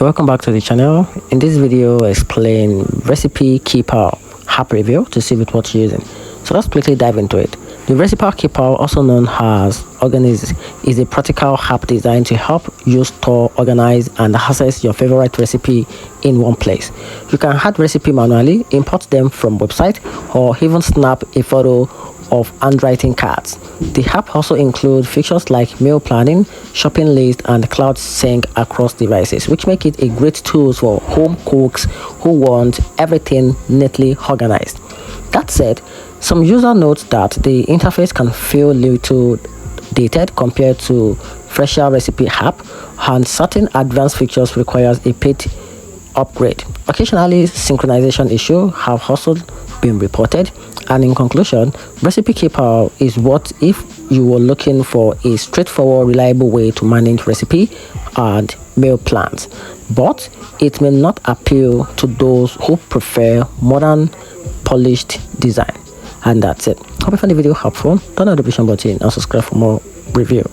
Welcome back to the channel. In this video, I explain recipe keeper app review to see with what you're using. So let's quickly dive into it. The recipe keeper, also known as Organizeat, is a practical app designed to help you store, organize, and access your favorite recipe in one place. You can add recipe manually, import them from website, or even snap a photo of handwriting cards. The app also includes features like meal planning, shopping list, and cloud sync across devices, which make it a great tool for home cooks who want everything neatly organized. That said, some user notes that the interface can feel little dated compared to fresher recipe app, and certain advanced features requires a paid upgrade. Occasionally, synchronization issues have also been reported. And in conclusion, Recipe Keeper is what if you were looking for a straightforward, reliable way to manage recipe and meal plans, but it may not appeal to those who prefer modern, polished design. And that's it. Hope you found the video helpful. Turn on the notification button and subscribe for more review.